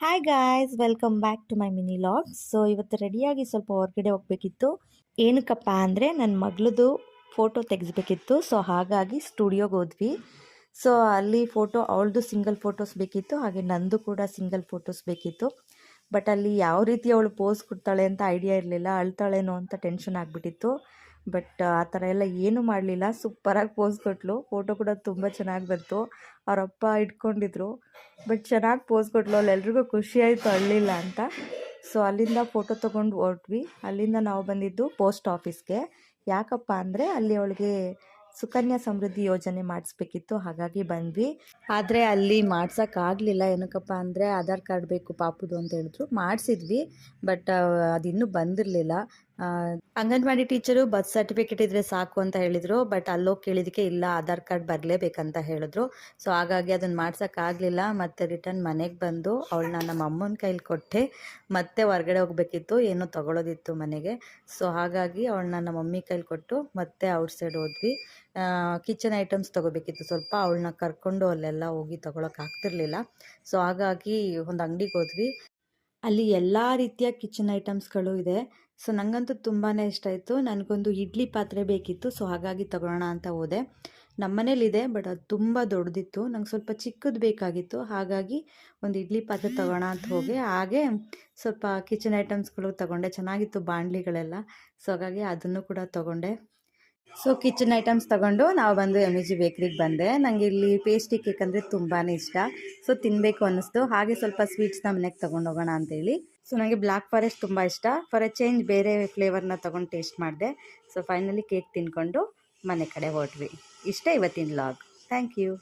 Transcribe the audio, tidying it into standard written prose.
Hi guys, welcome back to my mini vlogs. So ಇವತ್ತು ರೆಡಿಯಾಗಿ ಸ್ವಲ್ಪ ಹೊರಗಡೆ ಹೋಗಬೇಕಿತ್ತು. ಏನಕ್ಕಪ್ಪ ಅಂದರೆ ನನ್ನ ಮಗಳದು ಫೋಟೋ ತೆಗೆಸ್ಬೇಕಿತ್ತು. ಸೊ ಹಾಗಾಗಿ ಸ್ಟುಡಿಯೋಗೆ ಹೋದ್ವಿ. ಸೊ ಅಲ್ಲಿ ಅವಳದು ಸಿಂಗಲ್ ಫೋಟೋಸ್ ಬೇಕಿತ್ತು, ಹಾಗೆ ನಂದು ಕೂಡ ಸಿಂಗಲ್ ಫೋಟೋಸ್ ಬೇಕಿತ್ತು. ಬಟ್ ಅಲ್ಲಿ ಯಾವ ರೀತಿ ಅವಳು ಪೋಸ್ ಕೊಡ್ತಾಳೆ ಅಂತ ಐಡಿಯಾ ಇರಲಿಲ್ಲ. ಅಳ್ತಾಳೇನೋ ಅಂತ ಟೆನ್ಷನ್ ಆಗಿಬಿಟ್ಟಿತ್ತು. ಬಟ್ ಆ ಥರ ಎಲ್ಲ ಏನೂ ಮಾಡಲಿಲ್ಲ, ಸೂಪರಾಗಿ ಪೋಸ್ ಕೊಟ್ಟಳು. ಫೋಟೋ ಕೂಡ ತುಂಬ ಚೆನ್ನಾಗಿ ಬಂತು. ಅವರಪ್ಪ ಇಟ್ಕೊಂಡಿದ್ರು. ಬಟ್ ಚೆನ್ನಾಗಿ ಪೋಸ್ ಕೊಟ್ಟಳು. ಎಲ್ರಿಗೂ ಖುಷಿ ಆಯಿತು, ಅಳ್ಳಿಲ್ಲ ಅಂತ. ಸೊ ಅಲ್ಲಿಂದ ಫೋಟೋ ತೊಗೊಂಡು ಹೊರಟ್ವಿ. ಅಲ್ಲಿಂದ ನಾವು ಬಂದಿದ್ದು ಪೋಸ್ಟ್ ಆಫೀಸ್ಗೆ. ಯಾಕಪ್ಪ ಅಂದರೆ ಅಲ್ಲಿ ಅವಳಿಗೆ ಸುಕನ್ಯಾ ಸಮೃದ್ಧಿ ಯೋಜನೆ ಮಾಡಿಸ್ಬೇಕಿತ್ತು, ಹಾಗಾಗಿ ಬಂದ್ವಿ. ಆದರೆ ಅಲ್ಲಿ ಮಾಡ್ಸೋಕ್ಕಾಗಲಿಲ್ಲ. ಏನಕ್ಕಪ್ಪ ಅಂದರೆ ಆಧಾರ್ ಕಾರ್ಡ್ ಬೇಕು ಪಾಪುದು ಅಂತ ಹೇಳಿದ್ರು. ಮಾಡಿಸಿದ್ವಿ, ಬಟ್ ಅದಿನ್ನೂ ಬಂದಿರಲಿಲ್ಲ. ಅಂಗನವಾಡಿ ಟೀಚರು ಬರ್ತ್ ಸರ್ಟಿಫಿಕೇಟ್ ಇದ್ದರೆ ಸಾಕು ಅಂತ ಹೇಳಿದರು. ಬಟ್ ಅಲ್ಲೋಗಿ ಕೇಳಿದಕ್ಕೆ ಇಲ್ಲ, ಆಧಾರ್ ಕಾರ್ಡ್ ಬರಲೇಬೇಕಂತ ಹೇಳಿದ್ರು. ಸೊ ಹಾಗಾಗಿ ಅದನ್ನು ಮಾಡ್ಸೋಕ್ಕಾಗಲಿಲ್ಲ. ಮತ್ತು ರಿಟರ್ನ್ ಮನೆಗೆ ಬಂದು ಅವಳನ್ನ ನಮ್ಮ ಅಮ್ಮನ ಕೈಲಿ ಕೊಟ್ಟೆ. ಮತ್ತೆ ಹೊರಗಡೆ ಹೋಗಬೇಕಿತ್ತು, ಏನೋ ತೊಗೊಳೋದಿತ್ತು ಮನೆಗೆ. ಸೊ ಹಾಗಾಗಿ ಅವಳನ್ನ ನಮ್ಮ ಮಮ್ಮಿ ಕೈಲಿ ಕೊಟ್ಟು ಮತ್ತೆ ಔಟ್ ಸೈಡ್ ಹೋದ್ವಿ. ಕಿಚನ್ ಐಟಮ್ಸ್ ತೊಗೋಬೇಕಿತ್ತು ಸ್ವಲ್ಪ. ಅವಳನ್ನ ಕರ್ಕೊಂಡು ಅಲ್ಲೆಲ್ಲ ಹೋಗಿ ತೊಗೊಳಕ್ಕಾಗ್ತಿರ್ಲಿಲ್ಲ. ಸೊ ಹಾಗಾಗಿ ಒಂದು ಅಂಗಡಿಗೆ ಹೋದ್ವಿ. ಅಲ್ಲಿ ಎಲ್ಲ ರೀತಿಯ ಕಿಚನ್ ಐಟಮ್ಸ್ಗಳು ಇದೆ. ಸೊ ನನಗಂತೂ ತುಂಬಾ ಇಷ್ಟ ಆಯಿತು. ನನಗೊಂದು ಇಡ್ಲಿ ಪಾತ್ರೆ ಬೇಕಿತ್ತು. ಸೊ ಹಾಗಾಗಿ ತೊಗೊಳ್ಳೋಣ ಅಂತ ಹೋದೆ. ನಮ್ಮ ಮನೇಲಿದೆ, ಬಟ್ ಅದು ತುಂಬ ದೊಡ್ಡದಿತ್ತು. ನಂಗೆ ಸ್ವಲ್ಪ ಚಿಕ್ಕದು ಬೇಕಾಗಿತ್ತು. ಹಾಗಾಗಿ ಒಂದು ಇಡ್ಲಿ ಪಾತ್ರೆ ತೊಗೋಣ ಅಂತ ಹೋಗಿ, ಹಾಗೆ ಸ್ವಲ್ಪ ಕಿಚನ್ ಐಟಮ್ಸ್ಗಳು ತೊಗೊಂಡೆ. ಚೆನ್ನಾಗಿತ್ತು ಬಾಣಲಿಗಳೆಲ್ಲ. ಸೊ ಹಾಗಾಗಿ ಅದನ್ನು ಕೂಡ ತೊಗೊಂಡೆ. ಸೊ ಕಿಚನ್ ಐಟಮ್ಸ್ ತೊಗೊಂಡು ನಾವು ಬಂದು MG ಬೇಕ್ರಿಗೆ ಬಂದೆ. ನನಗೆ ಇಲ್ಲಿ ಪೇಸ್ಟ್ರಿ ಕೇಕ್ ಅಂದರೆ ತುಂಬಾ ಇಷ್ಟ. ಸೊ ತಿನ್ನಬೇಕು ಅನ್ನಿಸ್ತು. ಹಾಗೆ ಸ್ವಲ್ಪ ಸ್ವೀಟ್ಸ್ನ ಮನೆಗೆ ತೊಗೊಂಡೋಗೋಣ ಅಂತೇಳಿ. ಸೊ ನನಗೆ ಬ್ಲ್ಯಾಕ್ ಫಾರೆಸ್ಟ್ ತುಂಬ ಇಷ್ಟ. ಫಾರ್ ಎ ಚೇಂಜ್ ಬೇರೆ ಫ್ಲೇವರ್ನ ತೊಗೊಂಡು ಟೇಸ್ಟ್ ಮಾಡಿದೆ. ಸೊ ಫೈನಲಿ ಕೇಕ್ ತಿನ್ಕೊಂಡು ಮನೆ ಕಡೆ ಹೊರಟ್ವಿ. ಇಷ್ಟೇ ಇವತ್ತಿನ ಲಾಗ್. Thank you.